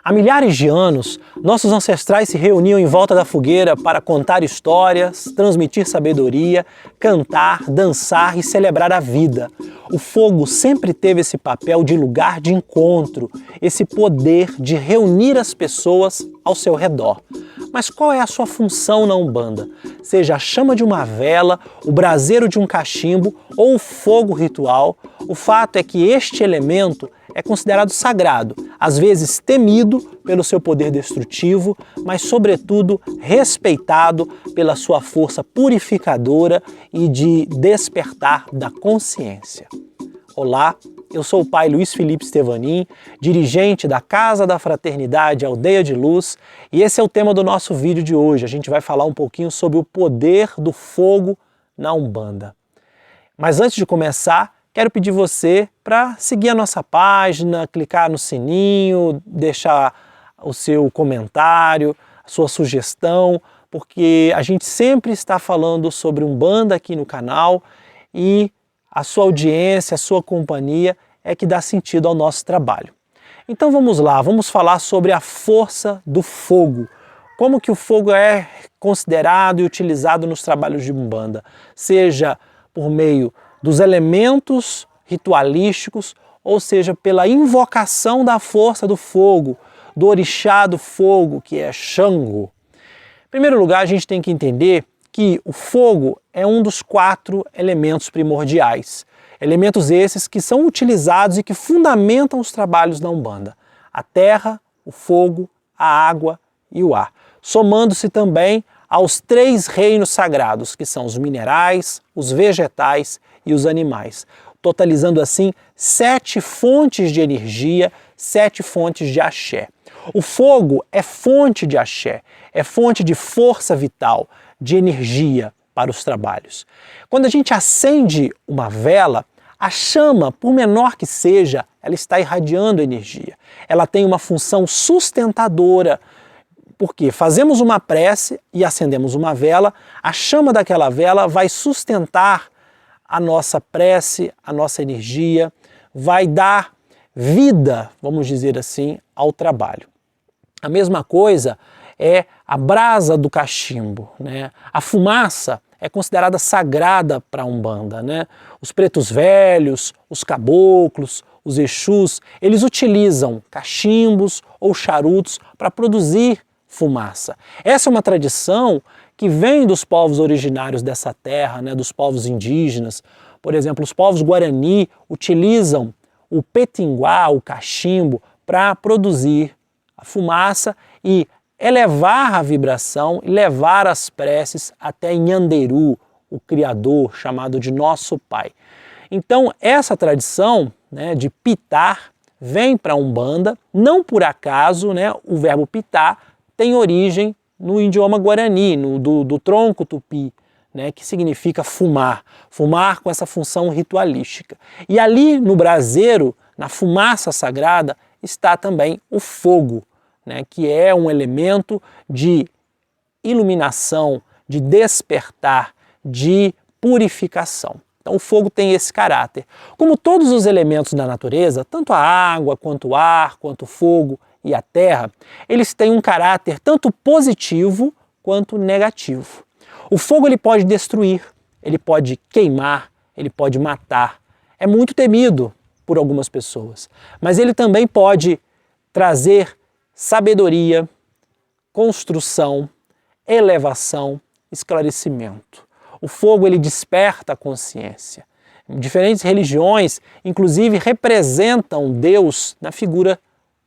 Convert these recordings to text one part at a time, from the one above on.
Há milhares de anos, nossos ancestrais se reuniam em volta da fogueira para contar histórias, transmitir sabedoria, cantar, dançar e celebrar a vida. O fogo sempre teve esse papel de lugar de encontro, esse poder de reunir as pessoas ao seu redor. Mas qual é a sua função na Umbanda? Seja a chama de uma vela, o braseiro de um cachimbo ou o fogo ritual, o fato é que este elemento é considerado sagrado, às vezes temido pelo seu poder destrutivo, mas sobretudo respeitado pela sua força purificadora e de despertar da consciência. Olá, eu sou o Pai Luiz Felipe Stevanin, dirigente da Casa da Fraternidade Aldeia de Luz, e esse é o tema do nosso vídeo de hoje. A gente vai falar um pouquinho sobre o poder do fogo na Umbanda. Mas antes de começar, quero pedir você para seguir a nossa página, clicar no sininho, deixar o seu comentário, a sua sugestão, porque a gente sempre está falando sobre Umbanda aqui no canal e a sua audiência, a sua companhia é que dá sentido ao nosso trabalho. Então vamos lá, vamos falar sobre a força do fogo. Como que o fogo é considerado e utilizado nos trabalhos de Umbanda, seja por meio dos elementos ritualísticos, ou seja, pela invocação da força do fogo, do orixá do fogo, que é Xangô. Em primeiro lugar, a gente tem que entender que o fogo é um dos 4 elementos primordiais. Elementos esses que são utilizados e que fundamentam os trabalhos da Umbanda. A terra, o fogo, a água e o ar. Somando-se também aos 3 reinos sagrados, que são os minerais, os vegetais e os animais, totalizando assim 7 fontes de energia, 7 fontes de axé. O fogo é fonte de axé, é fonte de força vital, de energia para os trabalhos. Quando a gente acende uma vela, a chama, por menor que seja, ela está irradiando energia. Ela tem uma função sustentadora, porque fazemos uma prece e acendemos uma vela, a chama daquela vela vai sustentar a nossa prece, a nossa energia, vai dar vida, vamos dizer assim, ao trabalho. A mesma coisa é a brasa do cachimbo, né? A fumaça é considerada sagrada para a Umbanda, né? Os pretos velhos, os caboclos, os exus, eles utilizam cachimbos ou charutos para produzir fumaça. Essa é uma tradição que vem dos povos originários dessa terra, né, dos povos indígenas. Por exemplo, os povos Guarani utilizam o petinguá, o cachimbo, para produzir a fumaça e elevar a vibração e levar as preces até Nhanderu, o Criador, chamado de Nosso Pai. Então, essa tradição, né, de pitar vem para a Umbanda, não por acaso, né, o verbo pitar tem origem no idioma Guarani, do tronco tupi, né, que significa fumar, fumar com essa função ritualística. E ali no braseiro, na fumaça sagrada, está também o fogo, né, que é um elemento de iluminação, de despertar, de purificação. Então o fogo tem esse caráter. Como todos os elementos da natureza, tanto a água, quanto o ar, quanto o fogo e a terra, eles têm um caráter tanto positivo quanto negativo. O fogo ele pode destruir, ele pode queimar, ele pode matar. É muito temido por algumas pessoas, mas ele também pode trazer sabedoria, construção, elevação, esclarecimento. O fogo ele desperta a consciência. Diferentes religiões, inclusive, representam Deus na figura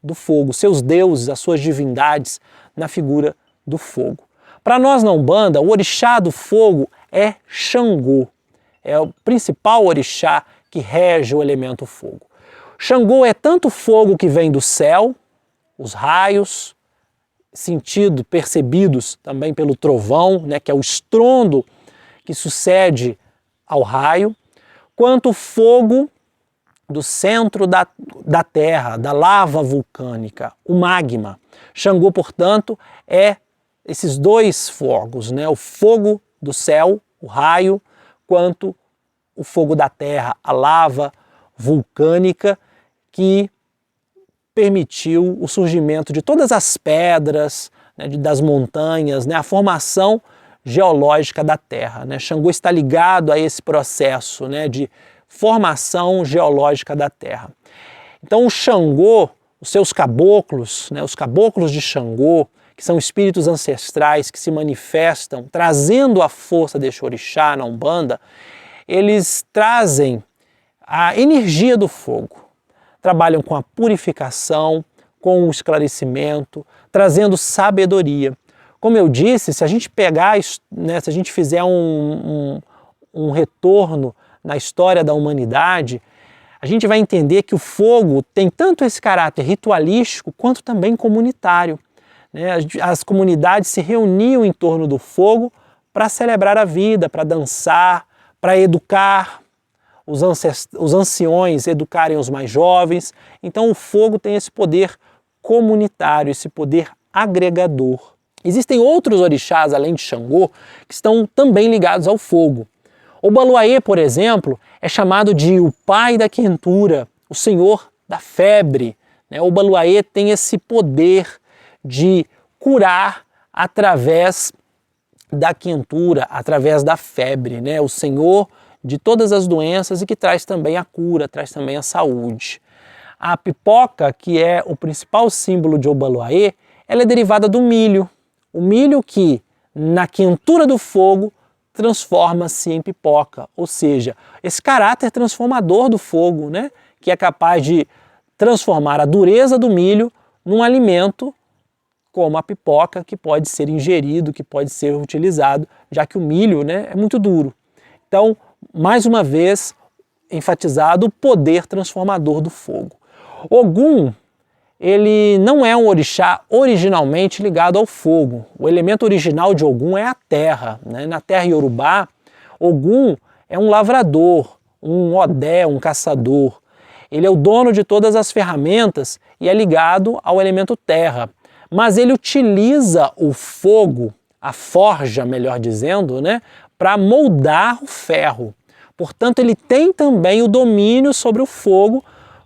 do fogo, seus deuses, as suas divindades na figura do fogo. Para nós na Umbanda, o orixá do fogo é Xangô, é o principal orixá que rege o elemento fogo. Xangô é tanto fogo que vem do céu, os raios, percebidos também pelo trovão, né, que é o estrondo que sucede ao raio, quanto o fogo do centro da terra, da lava vulcânica, o magma. Xangô, portanto, é esses 2 fogos, né? O fogo do céu, o raio, quanto o fogo da terra, a lava vulcânica, que permitiu o surgimento de todas as pedras, né, das montanhas, né, a formação geológica da Terra, né? Xangô está ligado a esse processo, né, de formação geológica da Terra. Então o Xangô, os seus caboclos, né, os caboclos de Xangô, que são espíritos ancestrais que se manifestam trazendo a força deste orixá na Umbanda, eles trazem a energia do fogo, trabalham com a purificação, com o esclarecimento, trazendo sabedoria. Como eu disse, se a gente pegar, né, se a gente fizer um retorno na história da humanidade, a gente vai entender que o fogo tem tanto esse caráter ritualístico quanto também comunitário, né? As comunidades se reuniam em torno do fogo para celebrar a vida, para dançar, para educar, os anciões educarem os mais jovens. Então o fogo tem esse poder comunitário, esse poder agregador. Existem outros orixás, além de Xangô, que estão também ligados ao fogo. Obaluayê, por exemplo, é chamado de o pai da quentura, o senhor da febre, né? Obaluayê tem esse poder de curar através da quentura, através da febre, né? O senhor de todas as doenças e que traz também a cura, traz também a saúde. A pipoca, que é o principal símbolo de Obaluayê, ela é derivada do milho. O milho que, na quentura do fogo, transforma-se em pipoca, ou seja, esse caráter transformador do fogo, né, que é capaz de transformar a dureza do milho num alimento como a pipoca, que pode ser ingerido, que pode ser utilizado, já que o milho, né, é muito duro. Então, mais uma vez, enfatizado o poder transformador do fogo. Ogum, ele não é um orixá originalmente ligado ao fogo. O elemento original de Ogum é a terra, né? Na terra iorubá, Ogum é um lavrador, um odé, um caçador. Ele é o dono de todas as ferramentas e é ligado ao elemento terra. Mas ele utiliza o fogo, a forja, melhor dizendo, né, para moldar o ferro. Portanto, ele tem também o domínio sobre o fogo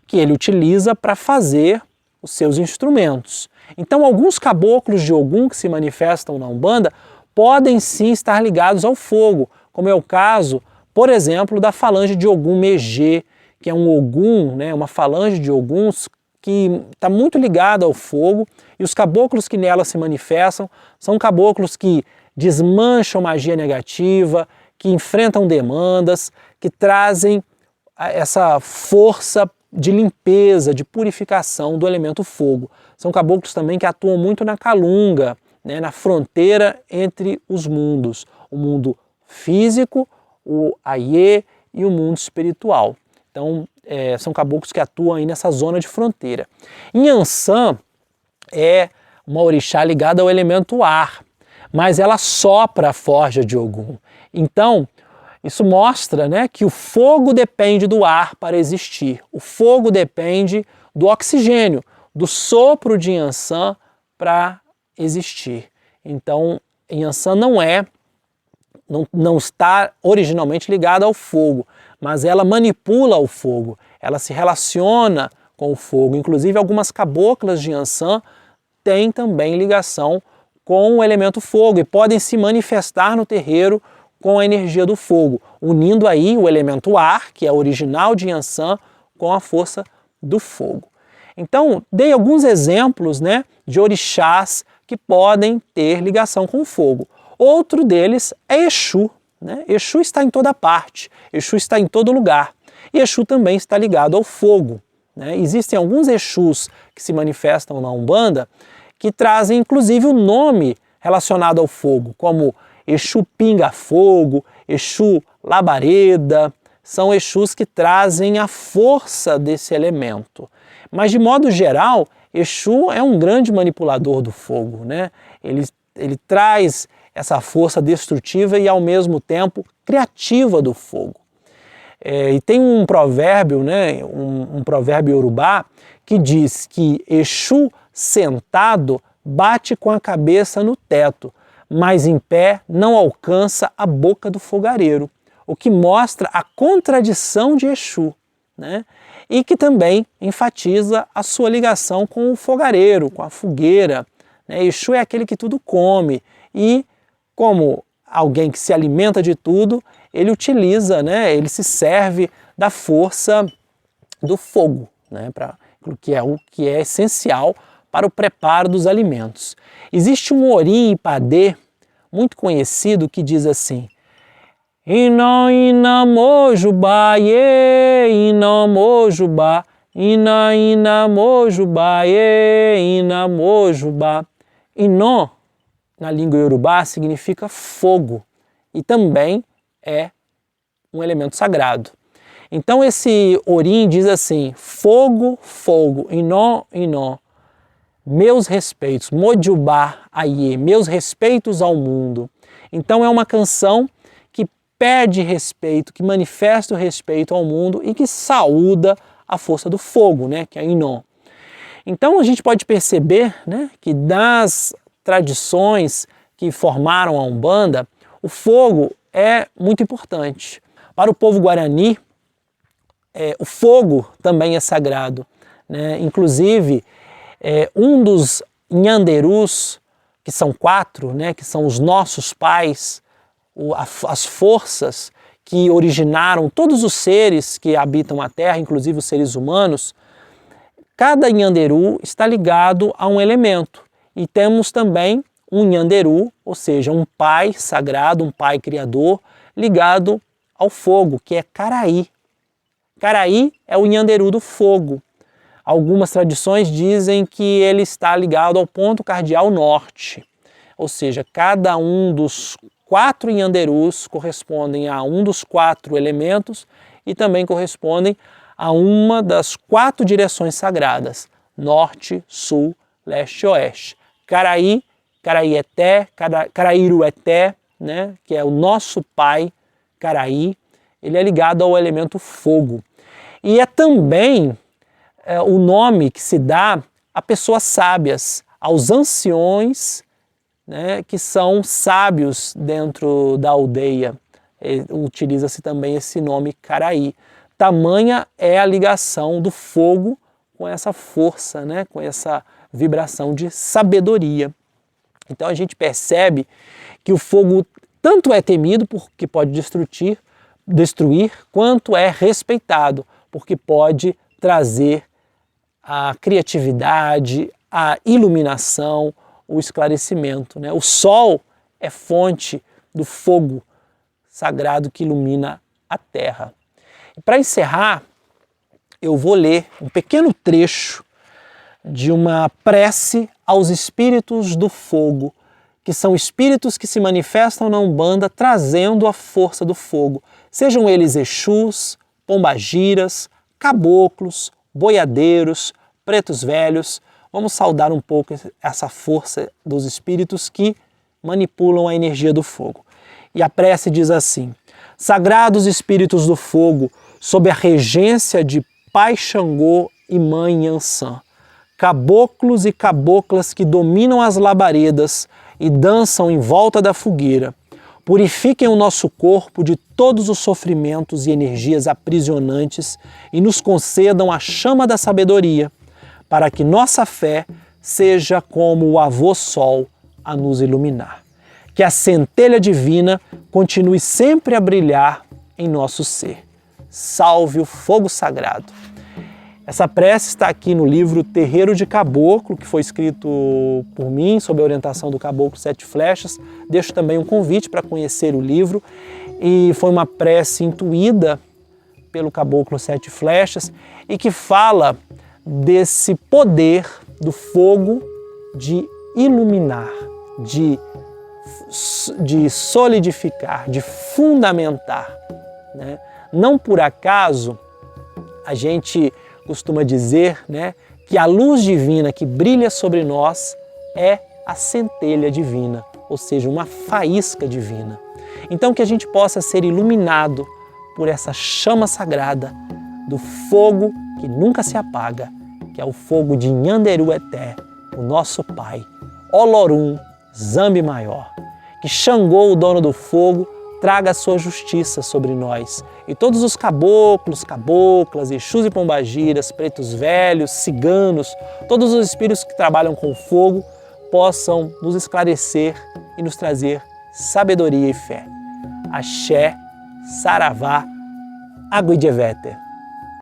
que ele utiliza para fazer os seus instrumentos. Então, alguns caboclos de Ogum que se manifestam na Umbanda podem sim estar ligados ao fogo, como é o caso, por exemplo, da falange de Ogum Megê, que é um Ogum, né, uma falange de Oguns que está muito ligada ao fogo, e os caboclos que nela se manifestam são caboclos que desmancham magia negativa, que enfrentam demandas, que trazem essa força de limpeza, de purificação do elemento fogo. São caboclos também que atuam muito na calunga, né, na fronteira entre os mundos, o mundo físico, o Ayê e o mundo espiritual. Então, são caboclos que atuam aí nessa zona de fronteira. Inhansã é uma orixá ligada ao elemento ar, mas ela sopra a forja de Ogum. Então, isso mostra, né, que o fogo depende do ar para existir. O fogo depende do oxigênio, do sopro de Inhansã para existir. Então, Inhansã não está originalmente ligada ao fogo, mas ela manipula o fogo, ela se relaciona com o fogo. Inclusive, algumas caboclas de Inhansã têm também ligação com o elemento fogo e podem se manifestar no terreiro com a energia do fogo, unindo aí o elemento ar, que é original de Inhansã, com a força do fogo. Então, dei alguns exemplos, né, de orixás que podem ter ligação com o fogo. Outro deles é Exu, né? Exu está em toda parte, Exu está em todo lugar. E Exu também está ligado ao fogo, né? Existem alguns Exus que se manifestam na Umbanda que trazem inclusive o nome relacionado ao fogo, como Exu Pinga-Fogo, Exu Labareda, são Exus que trazem a força desse elemento. Mas de modo geral, Exu é um grande manipulador do fogo, né? Ele traz essa força destrutiva e ao mesmo tempo criativa do fogo. E tem um provérbio, né, um provérbio iorubá que diz que Exu sentado bate com a cabeça no teto, mas em pé não alcança a boca do fogareiro, o que mostra a contradição de Exu, né? e que também enfatiza a sua ligação com o fogareiro, com a fogueira. Exu é aquele que tudo come e, como alguém que se alimenta de tudo, ele utiliza, ele se serve da força do fogo, que é essencial para o preparo dos alimentos. Existe um Orim Ipadê muito conhecido que diz assim: Ina ina mojubá, ye ina mojubá, ina ina mojubá, ye ina mojubá. Inó, na língua iorubá, significa fogo e também é um elemento sagrado. Então esse Orim diz assim: fogo, fogo, inó, inó, meus respeitos, mojubá, aie, meus respeitos ao mundo. Então é uma canção que pede respeito, que manifesta o respeito ao mundo e que saúda a força do fogo, que é Inó. Então a gente pode perceber que das tradições que formaram a Umbanda, o fogo é muito importante. Para o povo guarani, o fogo também é sagrado. Inclusive, um dos nhanderus, que são 4, que são os nossos pais, as forças que originaram todos os seres que habitam a Terra, inclusive os seres humanos, cada nhanderu está ligado a um elemento. E temos também um nhanderu, ou seja, um pai sagrado, um pai criador, ligado ao fogo, que é Caraí. Caraí é o nhanderu do fogo. Algumas tradições dizem que ele está ligado ao ponto cardial norte, ou seja, cada um dos 4 nhanderus correspondem a um dos 4 elementos e também correspondem a uma das 4 direções sagradas, norte, sul, leste e oeste. Caraí, Caraié-té, Carairu-eté, que é o nosso pai, Caraí, ele é ligado ao elemento fogo. E é também o nome que se dá a pessoas sábias, aos anciões, que são sábios dentro da aldeia. Utiliza-se também esse nome Caraí. Tamanha é a ligação do fogo com essa força, com essa vibração de sabedoria. Então a gente percebe que o fogo tanto é temido porque pode destruir, quanto é respeitado porque pode trazer a criatividade, a iluminação, o esclarecimento. O sol é fonte do fogo sagrado que ilumina a terra. E para encerrar, eu vou ler um pequeno trecho de uma prece aos espíritos do fogo, que são espíritos que se manifestam na Umbanda trazendo a força do fogo, sejam eles Exus, pombagiras, caboclos, boiadeiros, pretos velhos. Vamos saudar um pouco essa força dos espíritos que manipulam a energia do fogo. E a prece diz assim: sagrados espíritos do fogo, sob a regência de Pai Xangô e Mãe Yansan, caboclos e caboclas que dominam as labaredas e dançam em volta da fogueira, purifiquem o nosso corpo de todos os sofrimentos e energias aprisionantes e nos concedam a chama da sabedoria, para que nossa fé seja como o avô Sol a nos iluminar. Que a centelha divina continue sempre a brilhar em nosso ser. Salve o fogo sagrado! Essa prece está aqui no livro Terreiro de Caboclo, que foi escrito por mim, sob a orientação do Caboclo Sete Flechas. Deixo também um convite para conhecer o livro. E foi uma prece intuída pelo Caboclo Sete Flechas e que fala desse poder do fogo de iluminar, de solidificar, de fundamentar. Não por acaso a gente costuma dizer que a luz divina que brilha sobre nós é a centelha divina, ou seja, uma faísca divina. Então que a gente possa ser iluminado por essa chama sagrada do fogo que nunca se apaga, que é o fogo de Nhanderu-eté, o nosso Pai, Olorum, Zambi Maior. Que Xangô, o dono do fogo, traga a sua justiça sobre nós. E todos os caboclos, caboclas, exus e pombagiras, pretos velhos, ciganos, todos os espíritos que trabalham com fogo, possam nos esclarecer e nos trazer sabedoria e fé. Axé, Saravá, Aguidjeveter.